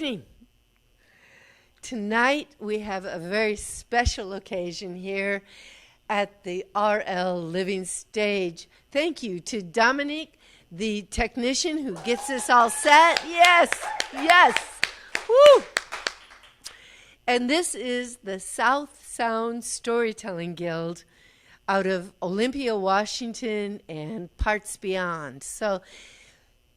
evening. Tonight we have a very special occasion here at the RL Living Stage. Thank you to Dominique, the technician who gets us all set. Yes, yes. Woo! And this is the South Sound Storytelling Guild out of Olympia, Washington, and parts beyond. So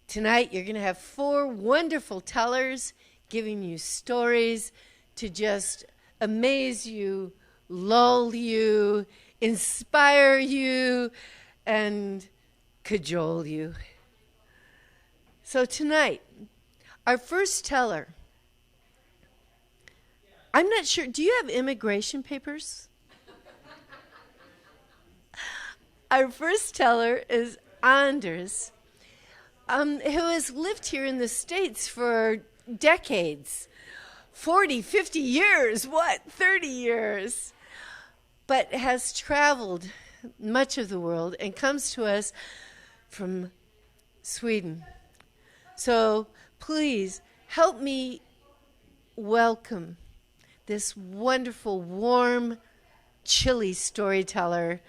tonight you're going to have 4 wonderful tellers giving you stories to just amaze you, lull you, inspire you, and cajole you. So tonight, our first teller, I'm not sure, do you have immigration papers? Our first teller is Anders, who has lived here in the States for decades, 40, 50 years, 30 years, but has traveled much of the world and comes to us from Sweden. So please help me welcome this wonderful, warm, chilly storyteller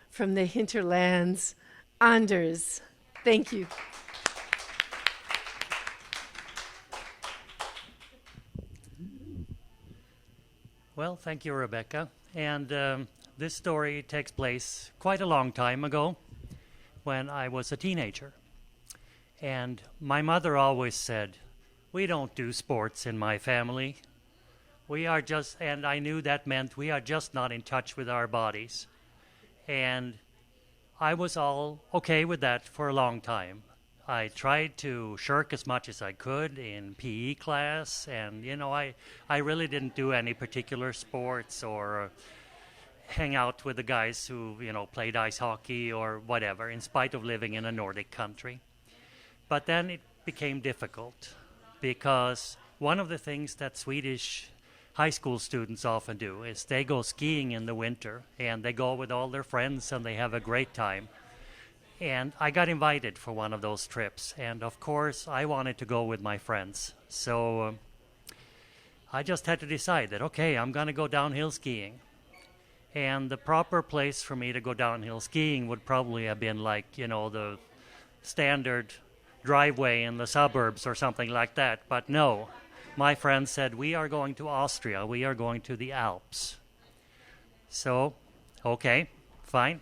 from the hinterlands, Anders. Thank you. Well, thank you, Rebecca. And this story takes place quite a long time ago when I was a teenager. And my mother always said, "We don't do sports in my family. We are just," and I knew that meant we are just not in touch with our bodies. And I was all okay with that for a long time. I tried to shirk as much as I could in PE class, and, I really didn't do any particular sports or hang out with the guys who, played ice hockey or whatever, in spite of living in a Nordic country. But then it became difficult because one of the things that Swedish high school students often do is they go skiing in the winter, and they go with all their friends and they have a great time. And I got invited for one of those trips, and of course I wanted to go with my friends. So I just had to decide that, okay, I'm going to go downhill skiing. And the proper place for me to go downhill skiing would probably have been like, the standard driveway in the suburbs or something like that. But no, my friend said, we are going to Austria. We are going to the Alps. So, okay, fine.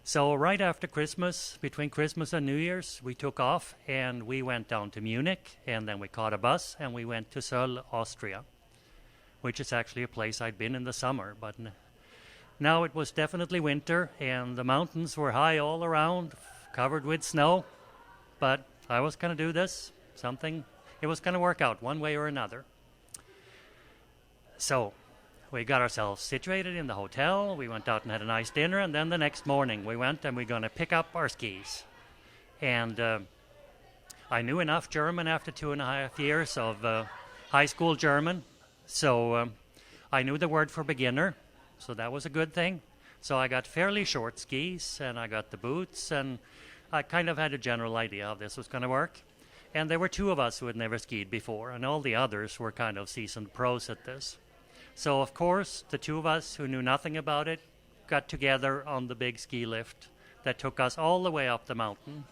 So right after Christmas, between Christmas and New Year's, we took off and we went down to Munich, and then we caught a bus and we went to Söll, Austria, which is actually a place I'd been in the summer. But now it was definitely winter, and the mountains were high all around, covered with snow. But I was going to do this, it was going to work out one way or another. So we got ourselves situated in the hotel. We went out and had a nice dinner, and then the next morning we went and we're going to pick up our skis. And I knew enough German after 2.5 years of high school German, so I knew the word for beginner, so that was a good thing. So I got fairly short skis, and I got the boots, and I kind of had a general idea how this was going to work. And there were 2 of us who had never skied before, and all the others were kind of seasoned pros at this. So, of course, the 2 of us who knew nothing about it got together on the big ski lift that took us all the way up the mountain.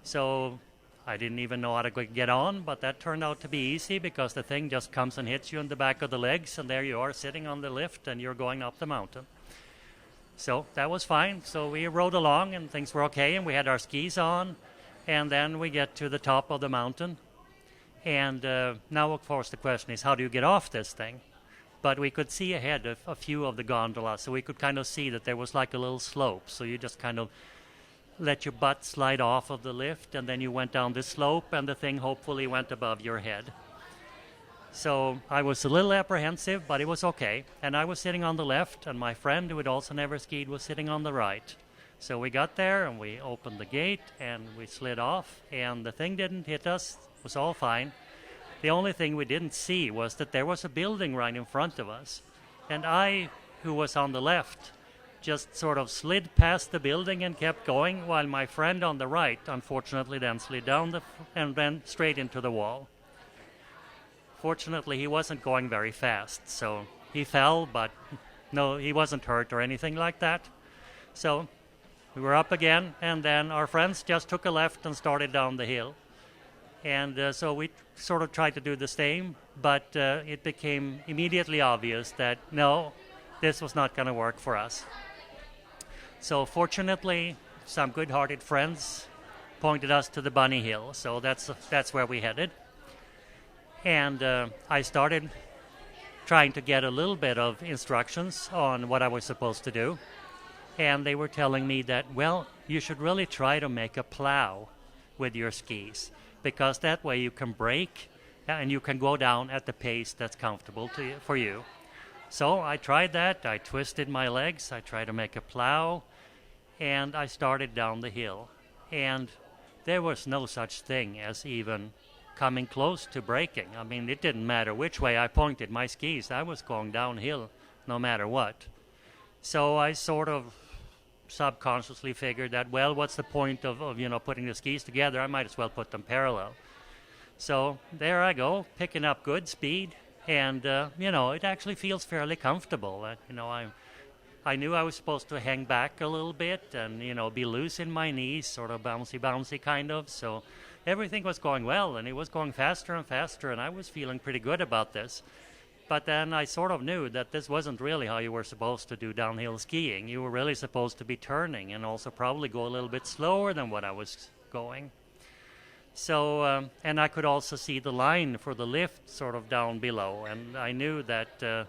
So I didn't even know how to get on, but that turned out to be easy because the thing just comes and hits you in the back of the legs, and there you are sitting on the lift and you're going up the mountain. So that was fine. So we rode along and things were okay, and we had our skis on, and then we get to the top of the mountain. And now, of course, the question is, how do you get off this thing? But we could see ahead a few of the gondolas, so we could kind of see that there was like a little slope. So you just kind of let your butt slide off of the lift, and then you went down the slope, and the thing hopefully went above your head. So I was a little apprehensive, but it was okay. And I was sitting on the left, and my friend, who had also never skied, was sitting on the right. So we got there, and we opened the gate, and we slid off, and the thing didn't hit us. It was all fine. The only thing we didn't see was that there was a building right in front of us. And I, who was on the left, just sort of slid past the building and kept going, while my friend on the right, unfortunately, then slid down and then straight into the wall. Fortunately, he wasn't going very fast, so he fell, but no, he wasn't hurt or anything like that. So we were up again, and then our friends just took a left and started down the hill. And so we sort of tried to do the same, but it became immediately obvious that no, this was not going to work for us. So fortunately, some good-hearted friends pointed us to the bunny hill, so that's where we headed. And I started trying to get a little bit of instructions on what I was supposed to do. And they were telling me that, well, you should really try to make a plow with your skis, because that way you can brake and you can go down at the pace that's comfortable for you. So I tried that. I twisted my legs. I tried to make a plow, and I started down the hill. And there was no such thing as even coming close to braking. I mean, it didn't matter which way I pointed my skis. I was going downhill no matter what. So I sort of subconsciously figured that, well, what's the point of putting the skis together? I might as well put them parallel. So there I go, picking up good speed, and it actually feels fairly comfortable. I knew I was supposed to hang back a little bit and be loose in my knees, sort of bouncy kind of. So everything was going well, and it was going faster and faster, and I was feeling pretty good about this. But then I sort of knew that this wasn't really how you were supposed to do downhill skiing. You were really supposed to be turning and also probably go a little bit slower than what I was going. So, and I could also see the line for the lift sort of down below, and I knew that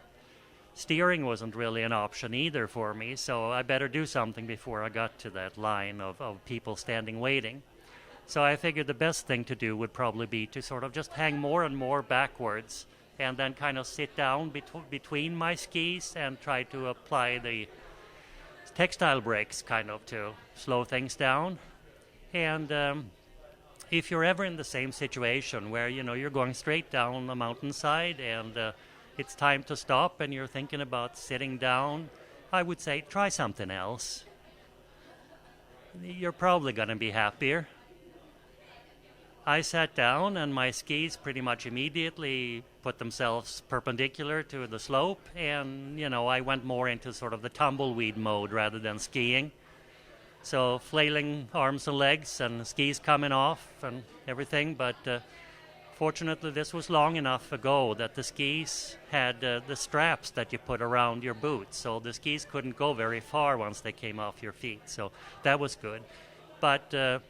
steering wasn't really an option either for me, so I better do something before I got to that line of people standing waiting. So I figured the best thing to do would probably be to sort of just hang more and more backwards, and then kind of sit down between my skis and try to apply the textile brakes kind of to slow things down. And if you're ever in the same situation where, you're going straight down the mountainside and it's time to stop and you're thinking about sitting down, I would say try something else. You're probably going to be happier. I sat down and my skis pretty much immediately put themselves perpendicular to the slope, and I went more into sort of the tumbleweed mode rather than skiing. So flailing arms and legs and skis coming off and everything, but fortunately this was long enough ago that the skis had the straps that you put around your boots, so the skis couldn't go very far once they came off your feet, so that was good. But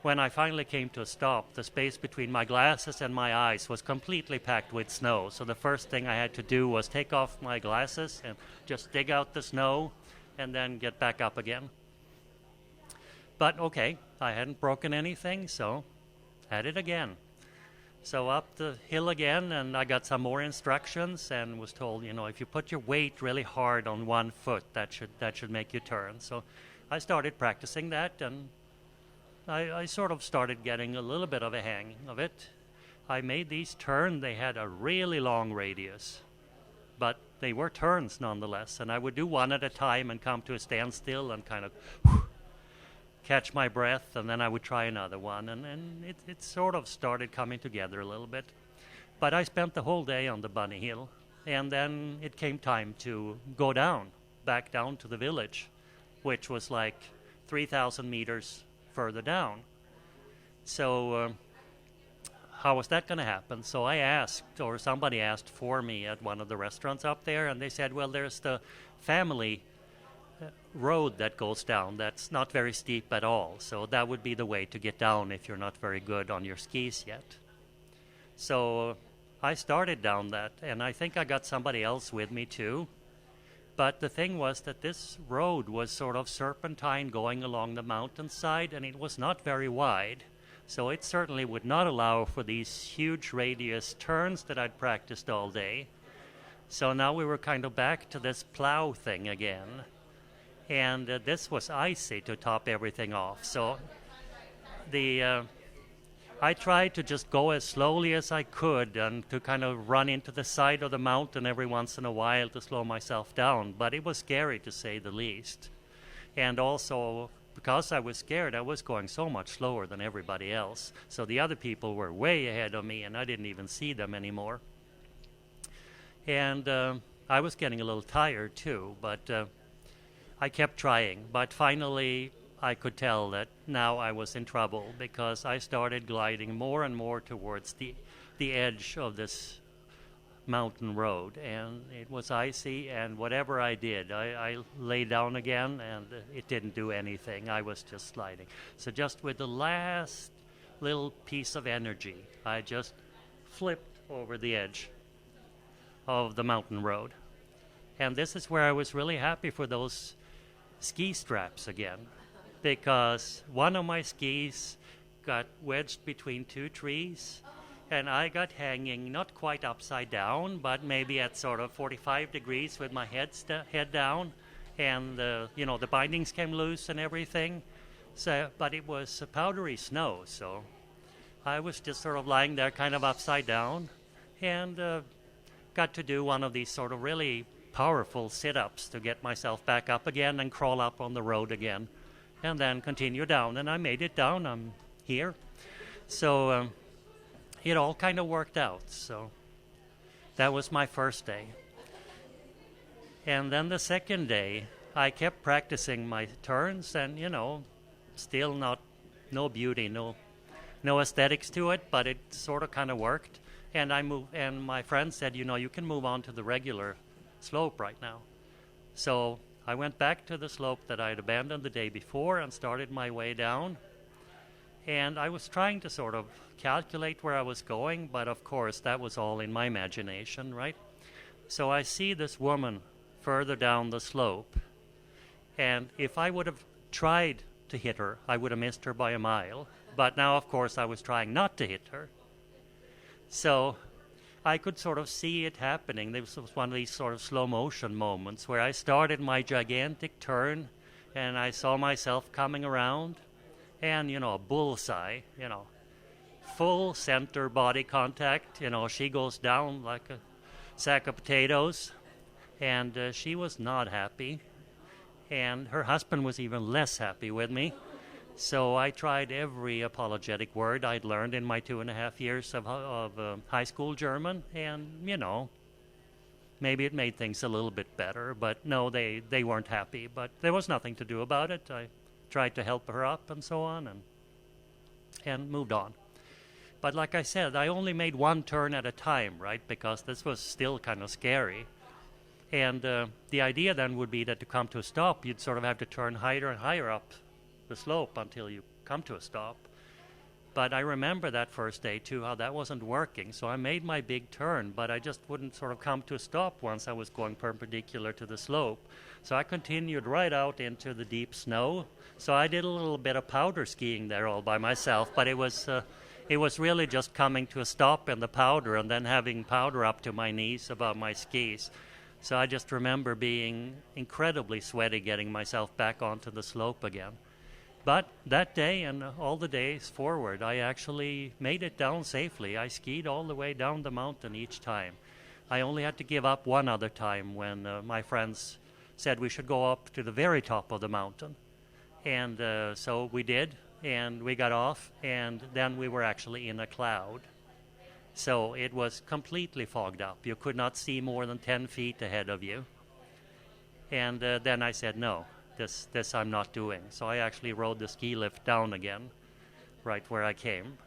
when I finally came to a stop, the space between my glasses and my eyes was completely packed with snow. So the first thing I had to do was take off my glasses and just dig out the snow and then get back up again. But okay, I hadn't broken anything, so had it again. So up the hill again, and I got some more instructions and was told, if you put your weight really hard on one foot, that should make you turn. So I started practicing that, and I sort of started getting a little bit of a hang of it. I made these turns. They had a really long radius, but they were turns nonetheless. And I would do one at a time and come to a standstill and kind of catch my breath, and then I would try another one. And it sort of started coming together a little bit. But I spent the whole day on the bunny hill, and then it came time to go back down to the village, which was like 3,000 meters further down. So how was that going to happen? So I asked, or somebody asked for me at one of the restaurants up there, and they said, well, there's the family road that goes down that's not very steep at all, so that would be the way to get down if you're not very good on your skis yet. So I started down that, and I think I got somebody else with me too. But the thing was that this road was sort of serpentine going along the mountainside, and it was not very wide. So it certainly would not allow for these huge radius turns that I'd practiced all day. So now we were kind of back to this plow thing again. And this was icy to top everything off. So I tried to just go as slowly as I could and to kind of run into the side of the mountain every once in a while to slow myself down. But it was scary, to say the least. And also, because I was scared, I was going so much slower than everybody else. So the other people were way ahead of me, and I didn't even see them anymore. And I was getting a little tired too, but I kept trying. But finally, I could tell that now I was in trouble because I started gliding more and more towards the edge of this mountain road, and it was icy, and whatever I did, I lay down again, and it didn't do anything. I was just sliding. So just with the last little piece of energy, I just flipped over the edge of the mountain road. And this is where I was really happy for those ski straps again, because one of my skis got wedged between two trees, and I got hanging not quite upside down, but maybe at sort of 45 degrees with my head down, and the bindings came loose and everything. So, but it was powdery snow, so I was just sort of lying there kind of upside down, and got to do one of these sort of really powerful sit-ups to get myself back up again and crawl up on the road again, and then continue down. And I made it down. I'm here. So it all kind of worked out. So that was my first day. And then the second day, I kept practicing my turns, and still no beauty, no aesthetics to it, but it sort of kind of worked. And and my friend said, you can move on to the regular slope right now. So I went back to the slope that I had abandoned the day before and started my way down. And I was trying to sort of calculate where I was going, but of course that was all in my imagination, right? So I see this woman further down the slope, and if I would have tried to hit her, I would have missed her by a mile. But now, of course, I was trying not to hit her. So I could sort of see it happening. This was one of these sort of slow motion moments where I started my gigantic turn, and I saw myself coming around, and, a bullseye, full center body contact. She goes down like a sack of potatoes, and she was not happy. And her husband was even less happy with me. So I tried every apologetic word I'd learned in my 2.5 years of high school German, and, maybe it made things a little bit better, but no, they weren't happy. But there was nothing to do about it. I tried to help her up and so on, and moved on. But like I said, I only made one turn at a time, right, because this was still kind of scary. And the idea then would be that to come to a stop, you'd sort of have to turn higher and higher up the slope until you come to a stop. But I remember that first day too, how that wasn't working. So I made my big turn, but I just wouldn't sort of come to a stop once I was going perpendicular to the slope. So I continued right out into the deep snow. So I did a little bit of powder skiing there all by myself, but it was really just coming to a stop in the powder and then having powder up to my knees above my skis. So I just remember being incredibly sweaty getting myself back onto the slope again. But that day and all the days forward, I actually made it down safely. I skied all the way down the mountain each time. I only had to give up one other time when my friends said we should go up to the very top of the mountain. And so we did, and we got off, and then we were actually in a cloud. So it was completely fogged up. You could not see more than 10 feet ahead of you. And then I said, no, this I'm not doing. So I actually rode the ski lift down again, right where I came.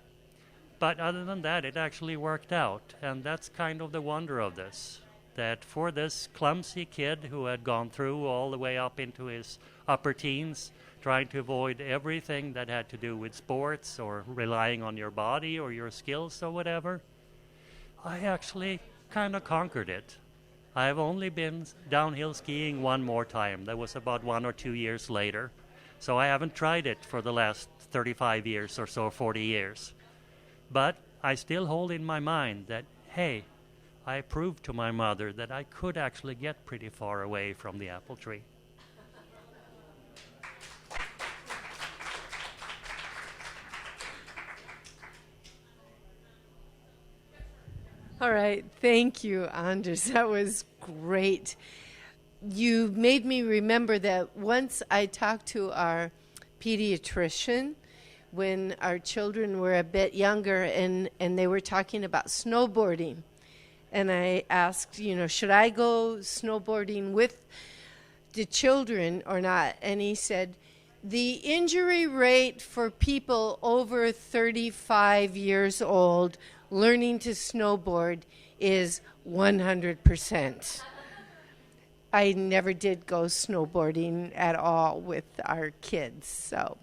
But other than that, it actually worked out. And that's kind of the wonder of this, that for this clumsy kid who had gone through all the way up into his upper teens, trying to avoid everything that had to do with sports or relying on your body or your skills or whatever, I actually kind of conquered it. I've only been downhill skiing one more time. That was about 1 or 2 years later. So I haven't tried it for the last 35 years or so, 40 years. But I still hold in my mind that, hey, I proved to my mother that I could actually get pretty far away from the apple tree. All right. Thank you, Anders. That was great. You made me remember that once I talked to our pediatrician when our children were a bit younger, and they were talking about snowboarding. and I asked, should I go snowboarding with the children or not? And he said, the injury rate for people over 35 years old learning to snowboard is 100%. I never did go snowboarding at all with our kids, so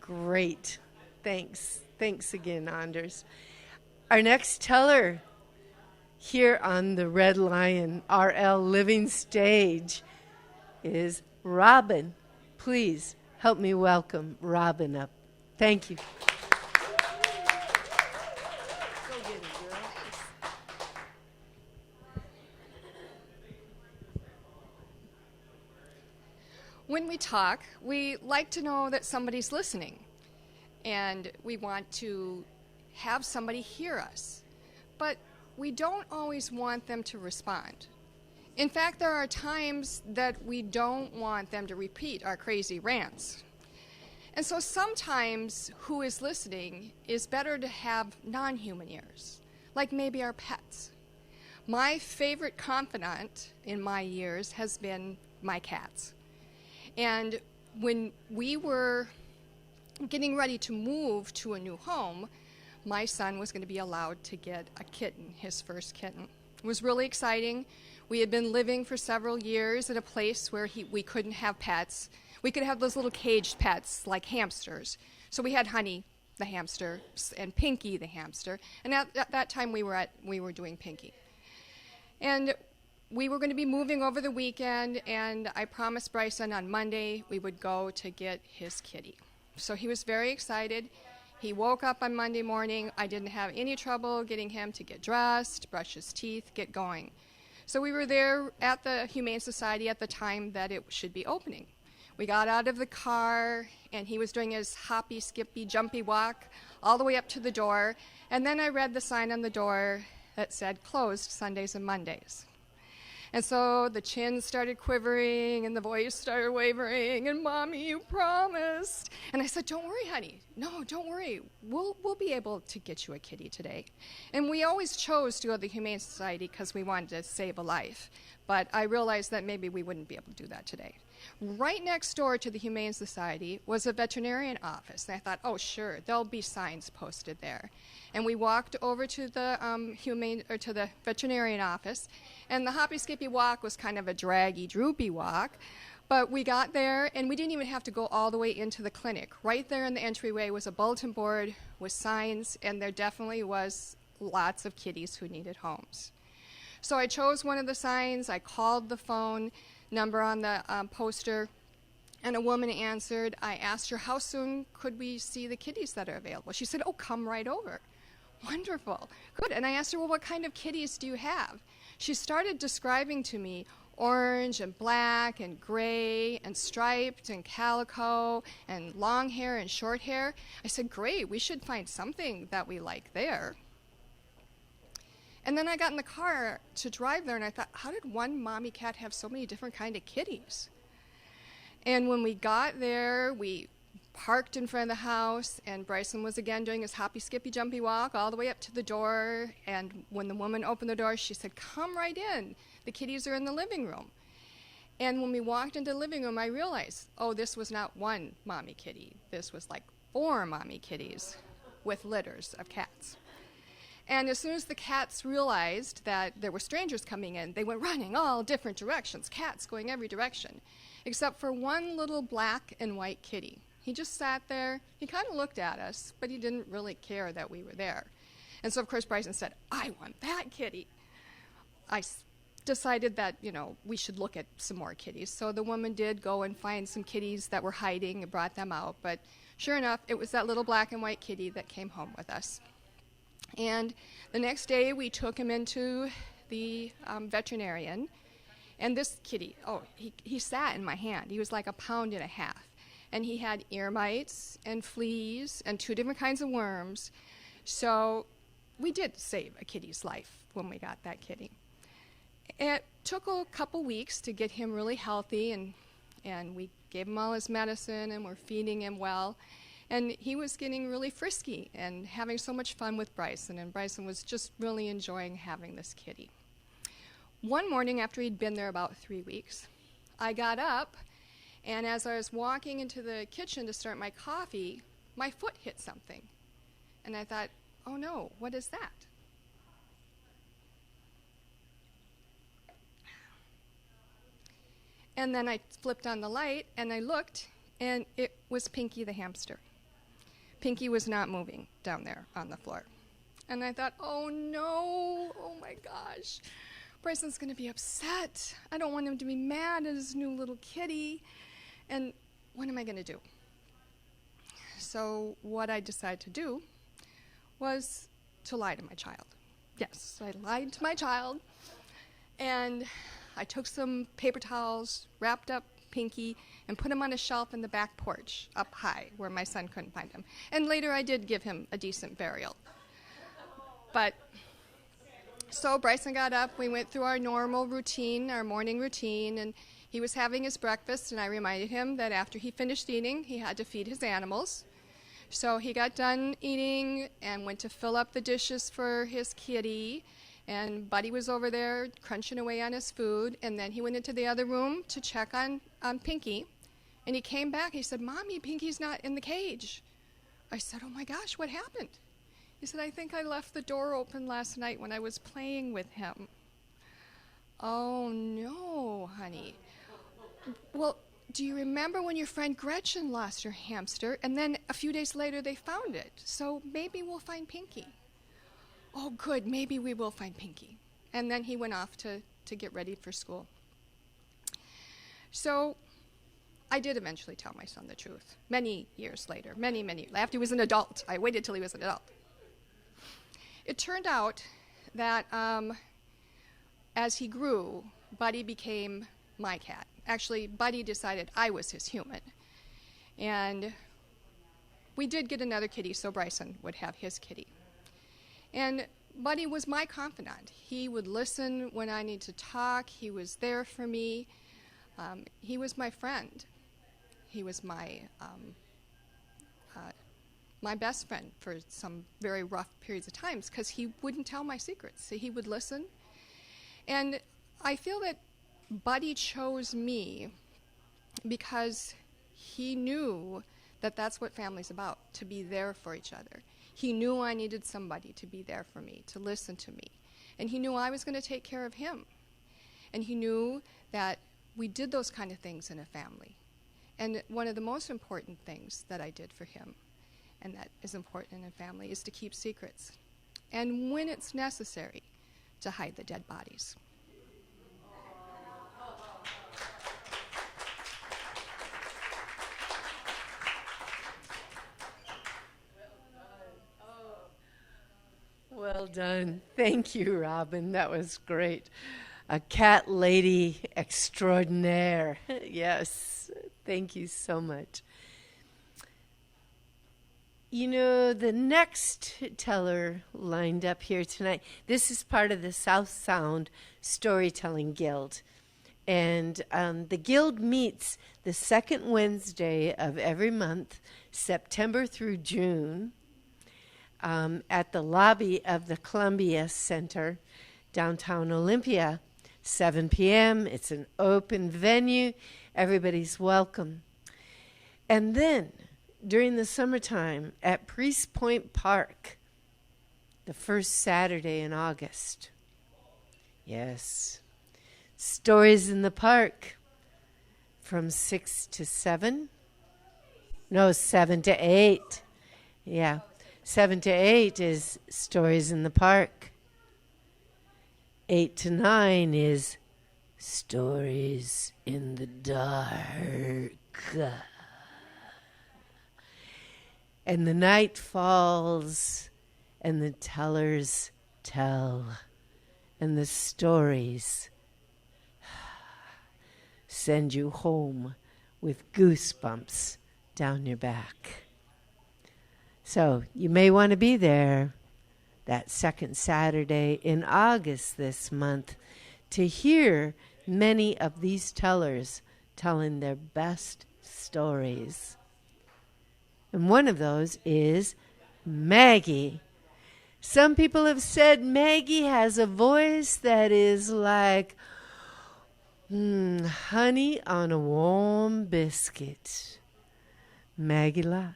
great. Thanks. Thanks again, Anders. Our next teller here on the Red Lion RL Living Stage is Robin. Please help me welcome Robin up. Thank you. When we talk, we like to know that somebody's listening, and we want to have somebody hear us. But we don't always want them to respond. In fact, there are times that we don't want them to repeat our crazy rants. And so sometimes who is listening is better to have non-human ears, like maybe our pets. My favorite confidant in my years has been my cats. And when we were getting ready to move to a new home, my son was going to be allowed to get a kitten, his first kitten. It was really exciting. We had been living for several years in a place where we couldn't have pets. We could have those little caged pets like hamsters. So we had Honey, the hamster, and Pinky, the hamster. And at that time we were doing Pinky. And we were going to be moving over the weekend, and I promised Bryson on Monday we would go to get his kitty. So he was very excited. He woke up on Monday morning. I didn't have any trouble getting him to get dressed, brush his teeth, get going. So we were there at the Humane Society at the time that it should be opening. We got out of the car, and he was doing his hoppy, skippy, jumpy walk all the way up to the door. And then I read the sign on the door that said, closed Sundays and Mondays. And so the chin started quivering, and the voice started wavering, and Mommy, you promised. And I said, don't worry, honey. No, don't worry. We'll be able to get you a kitty today. And we always chose to go to the Humane Society because we wanted to save a life. But I realized that maybe we wouldn't be able to do that today. Right next door to the Humane Society was a veterinarian office. And I thought, oh, sure, there'll be signs posted there. And we walked over to the to the veterinarian office, and the hoppy skippy walk was kind of a draggy, droopy walk. But we got there, and we didn't even have to go all the way into the clinic. Right there in the entryway was a bulletin board with signs, and there definitely was lots of kitties who needed homes. So I chose one of the signs. I called the phone number on the poster, and a woman answered. I asked her, how soon could we see the kitties that are available? She said, oh, come right over. Wonderful. Good. And I asked her, well, what kind of kitties do you have? She started describing to me orange and black and gray and striped and calico and long hair and short hair. I said, great, we should find something that we like there. And then I got in the car to drive there, and I thought, how did one mommy cat have so many different kind of kitties? And when we got there, we parked in front of the house, and Bryson was again doing his hoppy, skippy, jumpy walk all the way up to the door. And when the woman opened the door, she said, come right in. The kitties are in the living room. And when we walked into the living room, I realized, oh, this was not one mommy kitty. This was like 4 mommy kitties with litters of cats. And as soon as the cats realized that there were strangers coming in, they went running all different directions, cats going every direction, except for one little black and white kitty. He just sat there. He kind of looked at us, but he didn't really care that we were there. And so, of course, Bryson said, I want that kitty. I decided that, we should look at some more kitties. So the woman did go and find some kitties that were hiding and brought them out. But sure enough, it was that little black and white kitty that came home with us. And the next day, we took him into the veterinarian. And this kitty, he sat in my hand. He was like 1.5 pounds. And he had ear mites and fleas and 2 different kinds of worms. So we did save a kitty's life when we got that kitty. It took a couple weeks to get him really healthy, and we gave him all his medicine, and we're feeding him well. And he was getting really frisky and having so much fun with Bryson, and Bryson was just really enjoying having this kitty. One morning after he'd been there about 3 weeks, I got up, and as I was walking into the kitchen to start my coffee, my foot hit something. And I thought, oh no, what is that? And then I flipped on the light, and I looked, and it was Pinky the hamster. Pinky was not moving down there on the floor. And I thought, oh no, oh my gosh, Bryson's going to be upset. I don't want him to be mad at his new little kitty. And what am I going to do? So what I decided to do was to lie to my child. Yes, I lied to my child, and I took some paper towels, wrapped up Pinky, and put him on a shelf in the back porch up high where my son couldn't find him. And later I did give him a decent burial. But so Bryson got up, we went through our normal routine, our morning routine, and he was having his breakfast, and I reminded him that after he finished eating, he had to feed his animals. So he got done eating and went to fill up the dishes for his kitty, and Buddy was over there crunching away on his food, and then he went into the other room to check on Pinky, and he came back. He said, Mommy, Pinky's not in the cage. I said, oh my gosh, what happened? He said, I think I left the door open last night when I was playing with him. Oh no, honey. Well, do you remember when your friend Gretchen lost her hamster, and then a few days later they found it? So maybe we'll find Pinky. Oh, good, maybe we will find Pinky. And then he went off to get ready for school. So I did eventually tell my son the truth, many years later, many, after he was an adult. I waited till he was an adult. It turned out that as he grew, Buddy became my cat. Actually, Buddy decided I was his human. And we did get another kitty, so Bryson would have his kitty. And Buddy was my confidant. He would listen when I needed to talk. He was there for me. He was my friend. He was my best friend for some very rough periods of times because he wouldn't tell my secrets. So he would listen. And I feel that Buddy chose me because he knew that that's what family's about, to be there for each other. He knew I needed somebody to be there for me, to listen to me. And he knew I was going to take care of him. And he knew that we did those kind of things in a family. And one of the most important things that I did for him, and that is important in a family, is to keep secrets. And when it's necessary, to hide the dead bodies. Well done. Thank you, Robin. That was great. A cat lady extraordinaire. Yes. Thank you so much. You know, the next teller lined up here tonight, this is part of the South Sound Storytelling Guild. And the guild meets the second Wednesday of every month, September through June, at the lobby of the Columbia Center, downtown Olympia, 7 p.m. It's an open venue. Everybody's welcome. And then, during the summertime, at Priest Point Park, the first Saturday in August. Yes. Stories in the Park from 6 to 7. No, 7 to 8. Yeah. 7 to 8 is Stories in the Park. 8 to 9 is Stories in the Dark. And the night falls, and the tellers tell, and the stories send you home with goosebumps down your back. So you may want to be there that second Saturday in August this month to hear many of these tellers telling their best stories. And one of those is Maggie. Some people have said Maggie has a voice that is like honey on a warm biscuit. Maggie Lotz.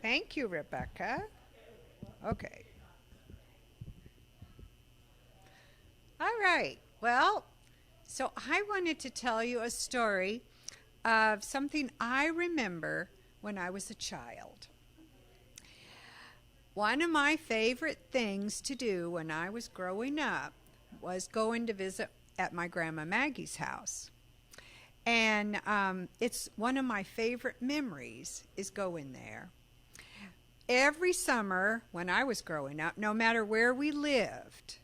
Thank you, Rebecca. Okay. All right. Well, so I wanted to tell you a story of something I remember when I was a child. One of my favorite things to do when I was growing up was going to visit at my Grandma Maggie's house. And it's one of my favorite memories is going there. Every summer when I was growing up, no matter where we lived,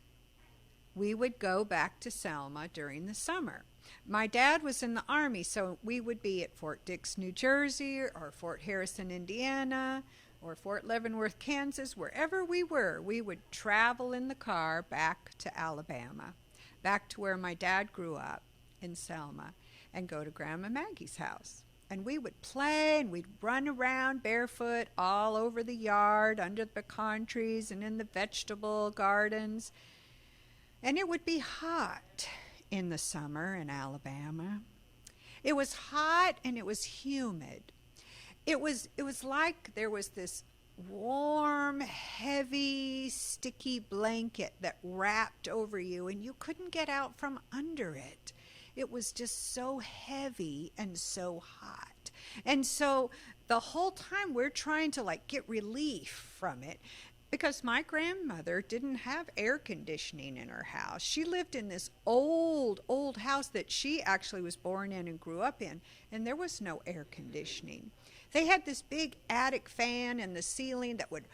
we would go back to Selma during the summer. My dad was in the Army, so we would be at Fort Dix, New Jersey, or Fort Harrison, Indiana, or Fort Leavenworth, Kansas. Wherever we were, we would travel in the car back to Alabama, back to where my dad grew up in Selma, and go to Grandma Maggie's house. And we would play, and we'd run around barefoot all over the yard, under the pecan trees, and in the vegetable gardens. And it would be hot in the summer in Alabama. It was hot and it was humid. It was like there was this warm, heavy, sticky blanket that wrapped over you, and you couldn't get out from under it. It was just so heavy and so hot. And so the whole time we're trying to get relief from it, because my grandmother didn't have air conditioning in her house. She lived in this old house that she actually was born in and grew up in, and there was no air conditioning. They had this big attic fan in the ceiling that would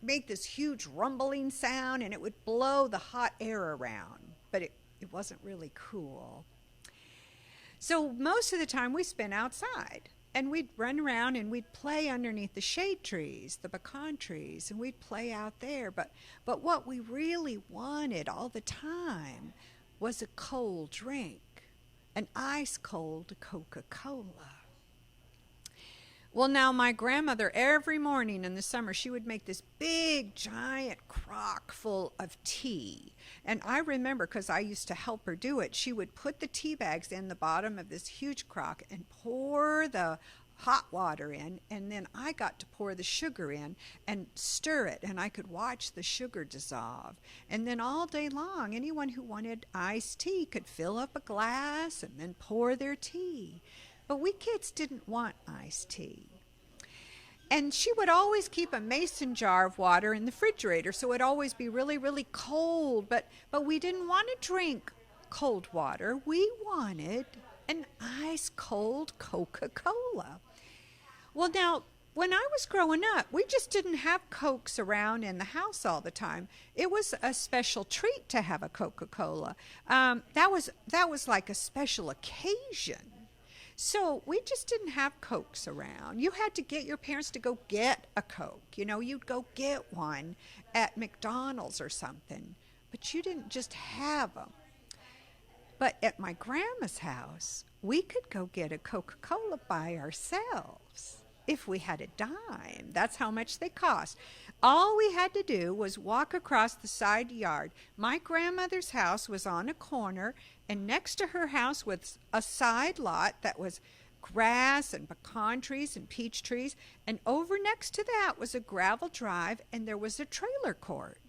make this huge rumbling sound, and it would blow the hot air around, but it wasn't really cool. So most of the time we spent outside, and we'd run around and we'd play underneath the shade trees, the pecan trees, and we'd play out there. But what we really wanted all the time was a cold drink, an ice cold Coca-Cola. Well, now my grandmother, every morning in the summer, she would make this big, giant crock full of tea. And I remember, because I used to help her do it, she would put the tea bags in the bottom of this huge crock and pour the hot water in, and then I got to pour the sugar in and stir it, and I could watch the sugar dissolve. And then all day long, anyone who wanted iced tea could fill up a glass and then pour their tea. But we kids didn't want iced tea. And she would always keep a mason jar of water in the refrigerator, so it'd always be really, really cold. But we didn't want to drink cold water. We wanted an ice cold Coca-Cola. Well, now, when I was growing up, we just didn't have Cokes around in the house all the time. It was a special treat to have a Coca-Cola. That was like a special occasion. So we just didn't have Cokes around. You had to get your parents to go get a Coke. You'd go get one at McDonald's or something. But you didn't just have them. But at my grandma's house, we could go get a Coca-Cola by ourselves if we had a dime. That's how much they cost. All we had to do was walk across the side yard. My grandmother's house was on a corner, and next to her house was a side lot that was grass and pecan trees and peach trees, and over next to that was a gravel drive, and there was a trailer court.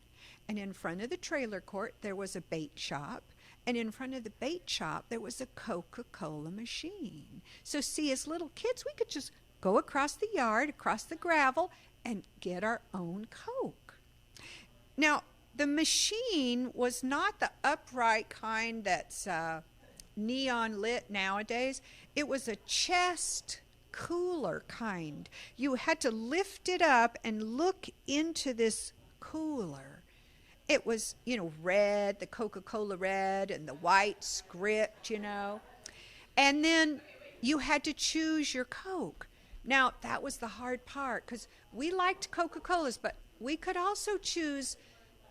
And in front of the trailer court, there was a bait shop, and in front of the bait shop, there was a Coca-Cola machine. So see, as little kids, we could just go across the yard, across the gravel, and get our own Coke. Now, the machine was not the upright kind that's neon lit nowadays. It was a chest cooler kind. You had to lift it up and look into this cooler. It was, red, the Coca-Cola red, and the white script, And then you had to choose your Coke. Now, that was the hard part, because we liked Coca-Colas, but we could also choose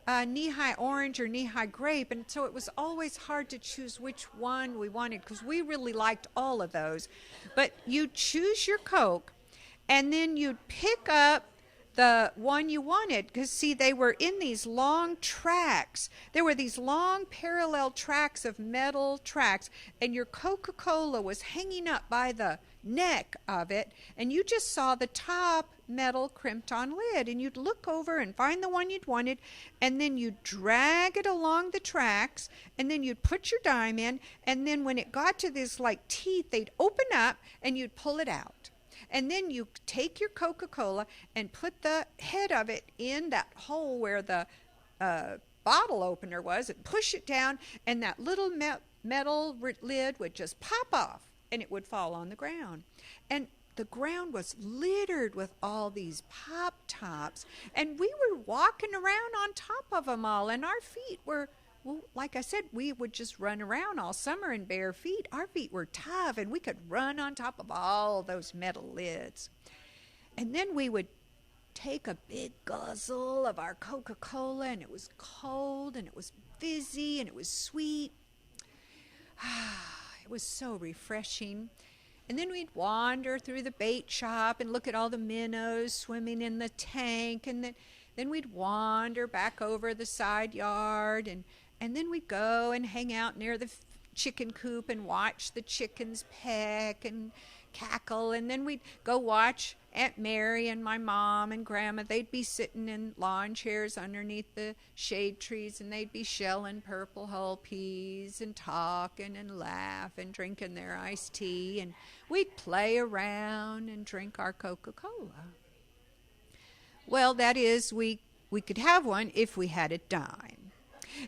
knee-high orange or knee-high grape, and so it was always hard to choose which one we wanted because we really liked all of those. But you'd choose your Coke, and then you'd pick up the one you wanted, because see, they were in these long tracks. There were these long parallel tracks of metal tracks, and your Coca-Cola was hanging up by the neck of it, and you just saw the top metal crimped on lid, and you'd look over and find the one you'd wanted, and then you'd drag it along the tracks, and then you'd put your dime in, and then when it got to this like teeth, they'd open up and you'd pull it out. And then you take your Coca-Cola and put the head of it in that hole where the bottle opener was, and push it down, and that little metal lid would just pop off, and it would fall on the ground. And the ground was littered with all these pop tops, and we were walking around on top of them all, and our feet were, well, like I said, we would just run around all summer in bare feet. Our feet were tough, and we could run on top of all those metal lids. And then we would take a big guzzle of our Coca-Cola, and it was cold, and it was fizzy, and it was sweet. It was so refreshing. And then we'd wander through the bait shop and look at all the minnows swimming in the tank, and then we'd wander back over the side yard, and then we'd go and hang out near the chicken coop and watch the chickens peck and cackle. And then we'd go watch Aunt Mary and my mom and Grandma. They'd be sitting in lawn chairs underneath the shade trees, and they'd be shelling purple hull peas and talking and laughing, drinking their iced tea. And we'd play around and drink our Coca-Cola. Well, that is, we could have one if we had a dime.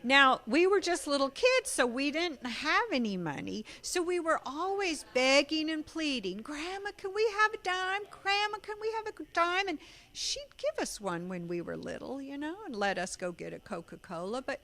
Now, we were just little kids, so we didn't have any money. So we were always begging and pleading, Grandma, can we have a dime? Grandma, can we have a dime? And she'd give us one when we were little, and let us go get a Coca-Cola. But,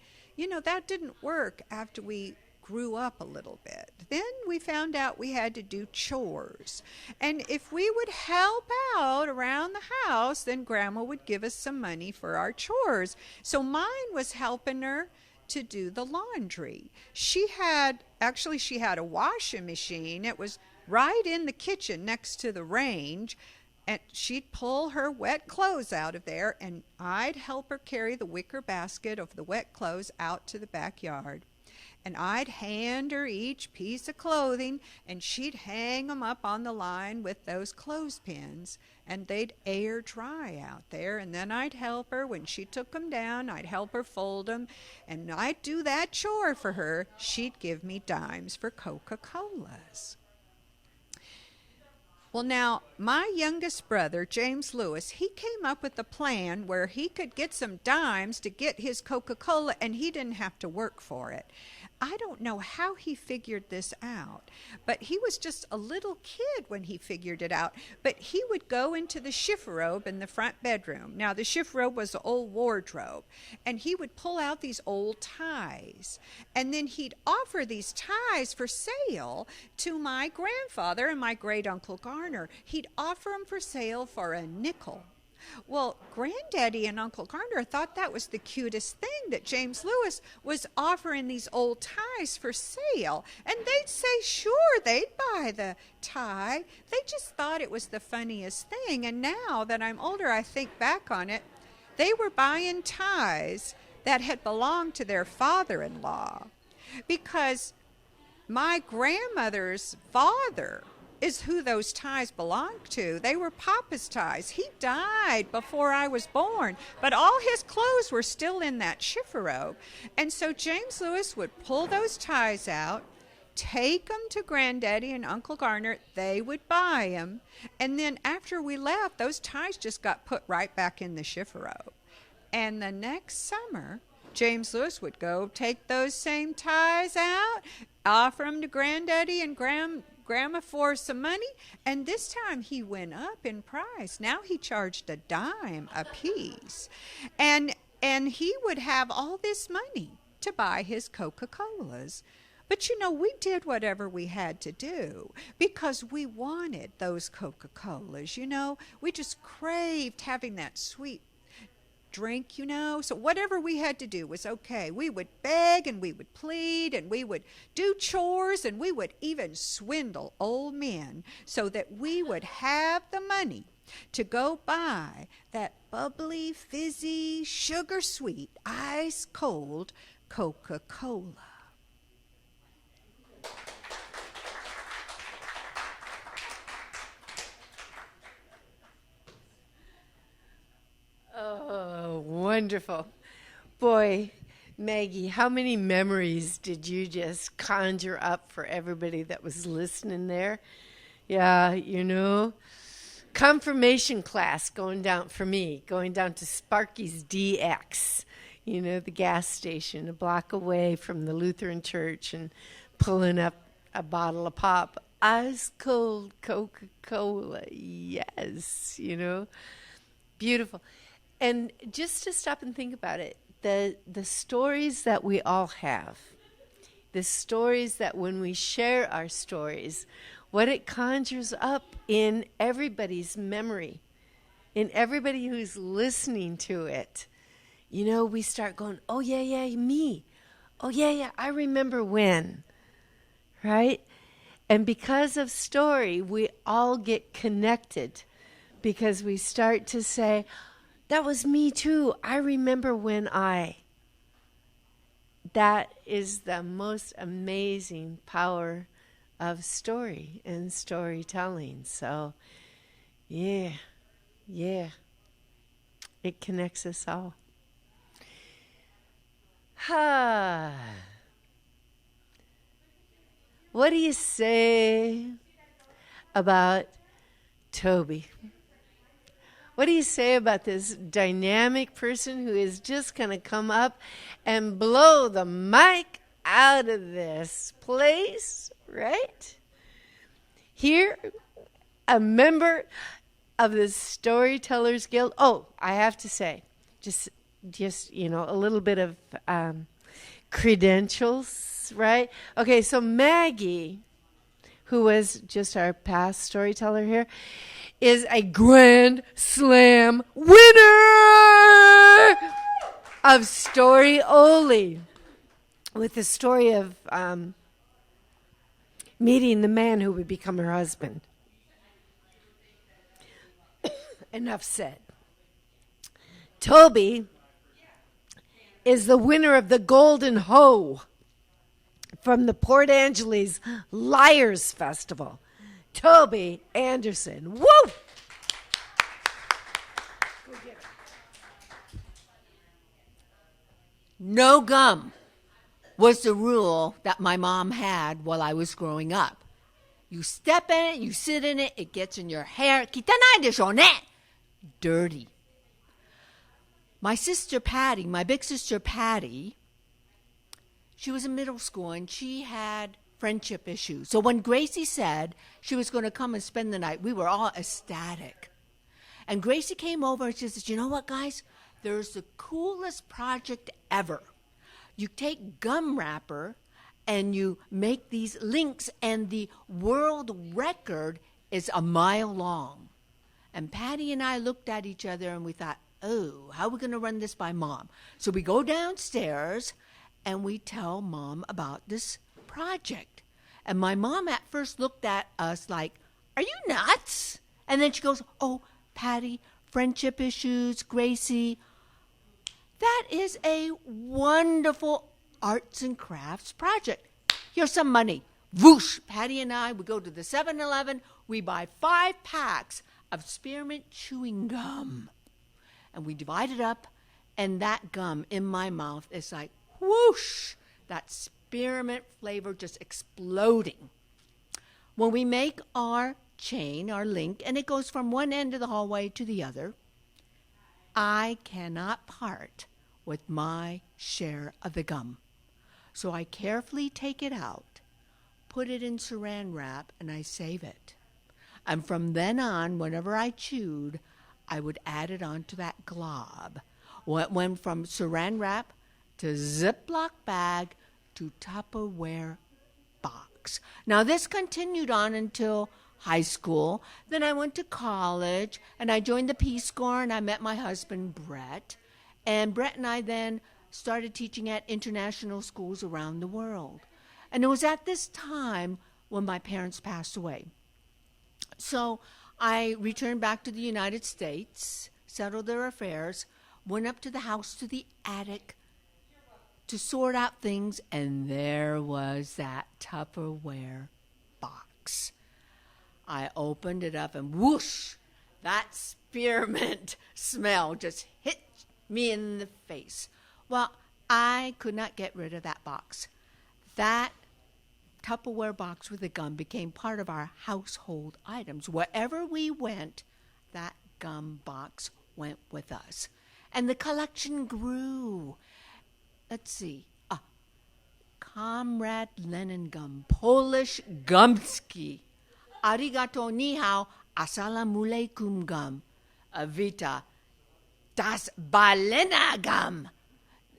that didn't work after we grew up a little bit. Then we found out we had to do chores. And if we would help out around the house, then Grandma would give us some money for our chores. So mine was helping her to do the laundry. She had a washing machine. It was right in the kitchen next to the range. And she'd pull her wet clothes out of there, and I'd help her carry the wicker basket of the wet clothes out to the backyard. And I'd hand her each piece of clothing, and she'd hang them up on the line with those clothespins, and they'd air dry out there. And then I'd help her when she took them down. I'd help her fold them, and I'd do that chore for her. She'd give me dimes for Coca-Colas. Well, now, my youngest brother, James Lewis, he came up with a plan where he could get some dimes to get his Coca-Cola, and he didn't have to work for it. I don't know how he figured this out, but he was just a little kid when he figured it out. But he would go into the chifforobe in the front bedroom. Now, the chifforobe was an old wardrobe, and he would pull out these old ties, and then he'd offer these ties for sale to my grandfather and my great-uncle Garner. He'd offer them for sale for a nickel. Well, Granddaddy and Uncle Garner thought that was the cutest thing, that James Lewis was offering these old ties for sale. And they'd say, sure, they'd buy the tie. They just thought it was the funniest thing. And now that I'm older, I think back on it, they were buying ties that had belonged to their father-in-law, because my grandmother's father is who those ties belonged to. They were Papa's ties. He died before I was born, but all his clothes were still in that chifforobe. And so James Lewis would pull those ties out, take them to Granddaddy and Uncle Garner. They would buy them. And then after we left, those ties just got put right back in the chifforobe. And the next summer, James Lewis would go take those same ties out, offer them to Granddaddy and Grandma for some money, and this time he went up in price. Now he charged a dime a piece, and he would have all this money to buy his Coca-Colas. But we did whatever we had to do because we wanted those Coca-Colas. We just craved having that sweet drink, So whatever we had to do was okay. We would beg and we would plead and we would do chores and we would even swindle old men so that we would have the money to go buy that bubbly, fizzy, sugar-sweet, ice-cold Coca-Cola. Oh, wonderful. Boy, Maggie, how many memories did you just conjure up for everybody that was listening there? Yeah, confirmation class going down to Sparky's DX, the gas station a block away from the Lutheran church, and pulling up a bottle of pop, ice cold Coca-Cola. Yes, beautiful. And just to stop and think about it, the stories that we all have, the stories that when we share our stories, what it conjures up in everybody's memory, in everybody who's listening to it, we start going, oh, yeah, me. Oh, yeah, I remember when, right? And because of story, we all get connected because we start to say, that was me too. I remember when That is the most amazing power of story and storytelling. So, yeah, it connects us all. What do you say about Toby? What do you say about this dynamic person who is just going to come up and blow the mic out of this place, right? Here, a member of the Storytellers Guild. Oh, I have to say, just a little bit of credentials, right? Okay, so Maggie, who was just our past storyteller here, is a Grand Slam winner of Story Oli, with the story of meeting the man who would become her husband. Enough said. Toby is the winner of the Golden Hoe from the Port Angeles Liars Festival. Toby Anderson. Woo! No gum was the rule that my mom had while I was growing up. You step in it, you sit in it, it gets in your hair. Kitanai desho ne? Dirty. My sister Patty, my big sister Patty, she was in middle school and she had friendship issues. So when Gracie said she was going to come and spend the night, we were all ecstatic. And Gracie came over and she says, you know what, guys? There's the coolest project ever. You take gum wrapper and you make these links, and the world record is a mile long. And Patty and I looked at each other and we thought, oh, how are we going to run this by Mom? So we go downstairs and we tell Mom about this project. And my mom at first looked at us like, are you nuts? And then she goes, oh, Patty, friendship issues, Gracie. That is a wonderful arts and crafts project. Here's some money. Whoosh! Patty and I, we go to the 7-Eleven. We buy 5 packs of spearmint chewing gum. And we divide it up, and that gum in my mouth is like, whoosh! That spearmint flavor just exploding. When we make our chain, our link, and it goes from one end of the hallway to the other, I cannot part with my share of the gum. So I carefully take it out, put it in saran wrap, and I save it. And from then on, whenever I chewed, I would add it onto that glob. It went from saran wrap to Ziploc bag to Tupperware box. Now, this continued on until high school. Then I went to college, and I joined the Peace Corps, and I met my husband, Brett. And Brett and I then started teaching at international schools around the world. And it was at this time when my parents passed away. So I returned back to the United States, settled their affairs, went up to the house, to the attic, to sort out things, and there was that Tupperware box. I opened it up, and whoosh, that spearmint smell just hit me in the face. Well, I could not get rid of that box. That Tupperware box with the gum became part of our household items. Wherever we went, that gum box went with us. And the collection grew. Let's see. Comrade Lenin gum, Polish gumski, arigato ni hao, assalamu alaikum gum, Avita, das Balena gum,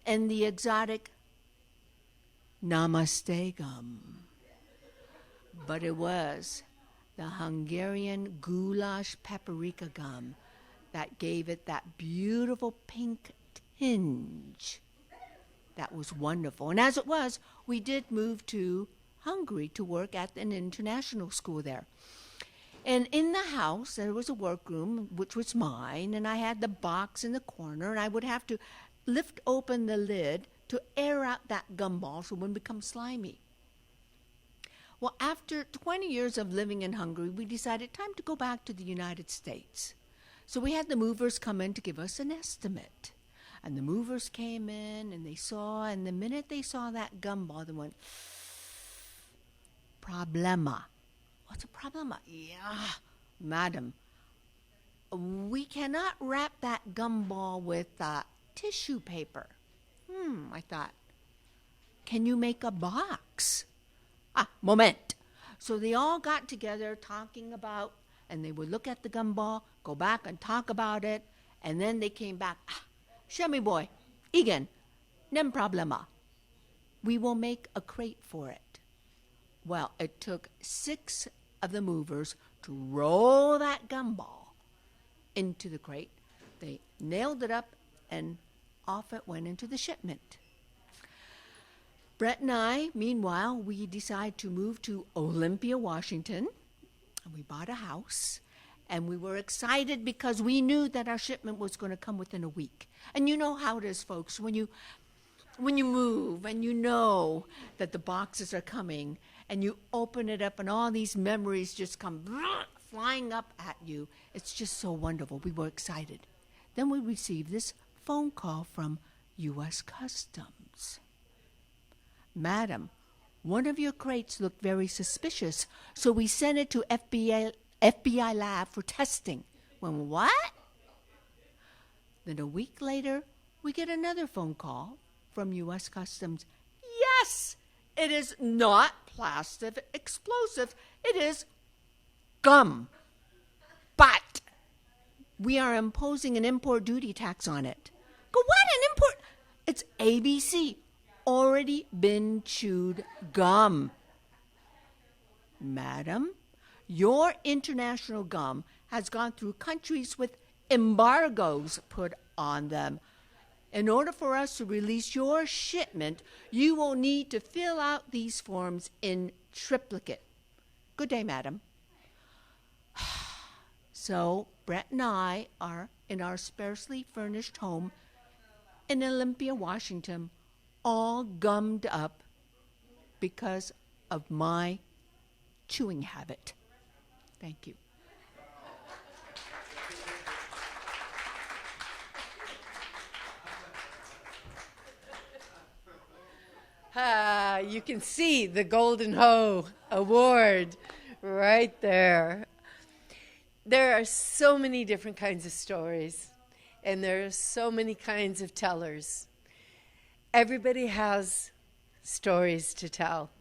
and the exotic Namaste gum. But it was the Hungarian goulash paprika gum that gave it that beautiful pink tinge. That was wonderful. And as it was, we did move to Hungary to work at an international school there. And in the house, there was a workroom, which was mine, and I had the box in the corner, and I would have to lift open the lid to air out that gumball so it wouldn't become slimy. Well, after 20 years of living in Hungary, we decided time to go back to the United States. So we had the movers come in to give us an estimate. And the movers came in, and they saw, and the minute they saw that gumball, they went, problema. What's a problema? Yeah, madam, we cannot wrap that gumball with tissue paper. I thought, can you make a box? Moment. So they all got together talking about, and they would look at the gumball, go back and talk about it, and then they came back. Shemi boy, igen, nem problema. We will make a crate for it. Well, it took 6 of the movers to roll that gumball into the crate. They nailed it up, and off it went into the shipment. Brett and I, meanwhile, we decided to move to Olympia, Washington, and we bought a house. And we were excited because we knew that our shipment was going to come within a week. And you know how it is, folks, when you move and you know that the boxes are coming and you open it up and all these memories just come flying up at you. It's just so wonderful. We were excited. Then we received this phone call from U.S. Customs. Madam, one of your crates looked very suspicious, so we sent it to FBI lab for testing. When what? Then a week later, we get another phone call from U.S. Customs. Yes, it is not plastic explosive. It is gum. But we are imposing an import duty tax on it. Go, what, an import? It's ABC, already been chewed gum. Madam, your international gum has gone through countries with embargoes put on them. In order for us to release your shipment, you will need to fill out these forms in triplicate. Good day, madam. So Brett and I are in our sparsely furnished home in Olympia, Washington, all gummed up because of my chewing habit. Thank you. You can see the Golden Hoe Award right there. There are so many different kinds of stories, and there are so many kinds of tellers. Everybody has stories to tell.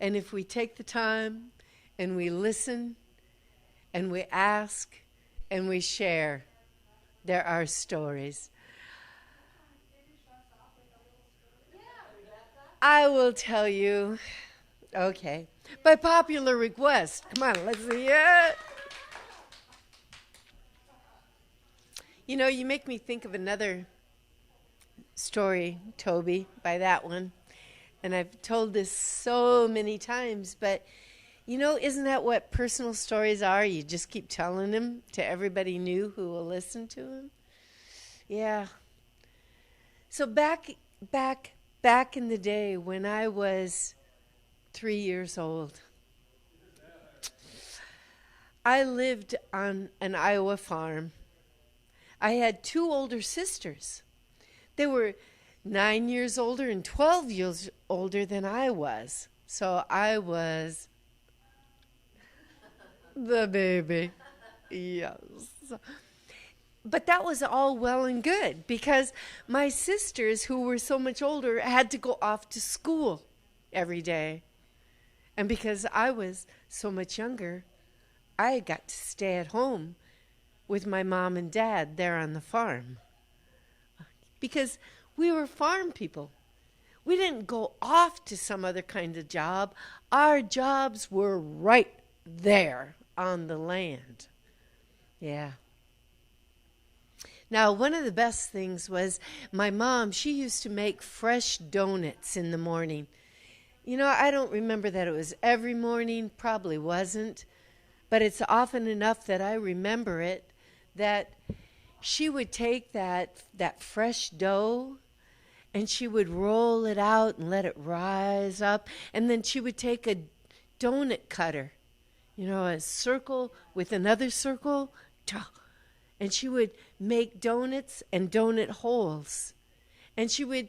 And if we take the time and we listen and we ask and we share, there are stories. I will tell you, okay, by popular request. Come on, let's see it. You know, you make me think of another story, Toby, by that one. And I've told this so many times, but isn't that what personal stories are? You just keep telling them to everybody new who will listen to them. Yeah. So back in the day when I was 3 years old, I lived on an Iowa farm. I had 2 older sisters. They were 9 years older and 12 years older than I was. So I was the baby. Yes. But that was all well and good because my sisters, who were so much older, had to go off to school every day. And because I was so much younger, I got to stay at home with my mom and dad there on the farm. Because we were farm people. We didn't go off to some other kind of job. Our jobs were right there on the land. Yeah. Now, one of the best things was my mom, she used to make fresh donuts in the morning. I don't remember that it was every morning, probably wasn't, but it's often enough that I remember it, that she would take that fresh dough and she would roll it out and let it rise up, and then she would take a donut cutter, a circle with another circle, and she would make donuts and donut holes. And she would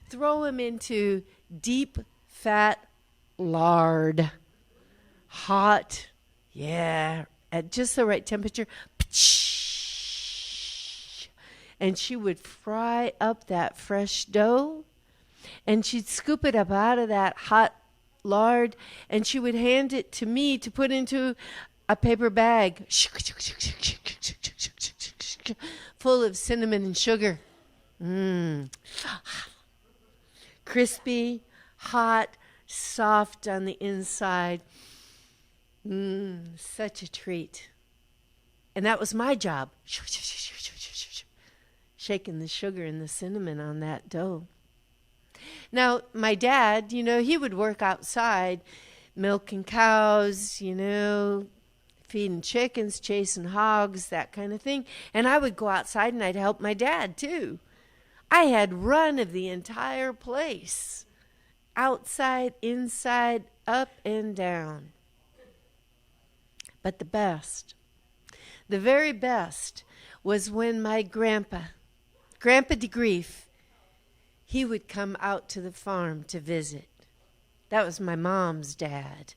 throw them into deep, fat lard. Hot, at just the right temperature. And she would fry up that fresh dough. And she'd scoop it up out of that hot lard. And she would hand it to me to put into a paper bag full of cinnamon and sugar. Crispy, hot, soft on the inside. Such a treat. And that was my job. Shaking the sugar and the cinnamon on that dough. Now, my dad, he would work outside, milking cows, feeding chickens, chasing hogs, that kind of thing. And I would go outside and I'd help my dad too. I had run of the entire place. Outside, inside, up and down. But the very best, was when my Grandpa DeGrief, he would come out to the farm to visit. That was my mom's dad.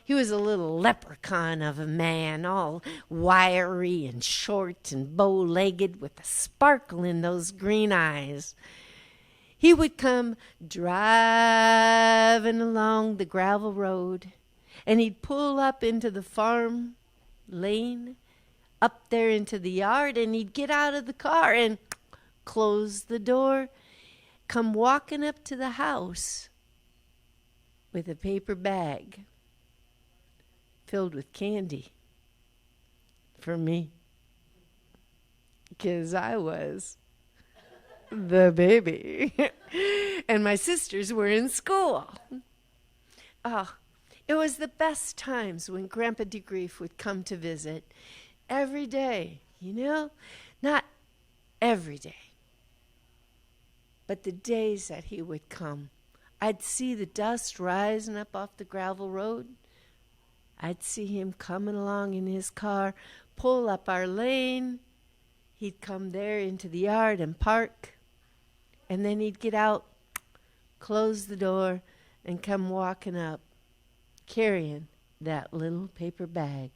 He was a little leprechaun of a man, all wiry and short and bow-legged with a sparkle in those green eyes. He would come driving along the gravel road, and he'd pull up into the farm lane, up there into the yard, and he'd get out of the car and close the door, come walking up to the house with a paper bag filled with candy for me, because I was the baby and my sisters were in school. It was the best times when Grandpa DeGrief would come to visit every day, not every day, but the days that he would come. I'd see the dust rising up off the gravel road. I'd see him coming along in his car, pull up our lane. He'd come there into the yard and park. And then he'd get out, close the door, and come walking up, carrying that little paper bag.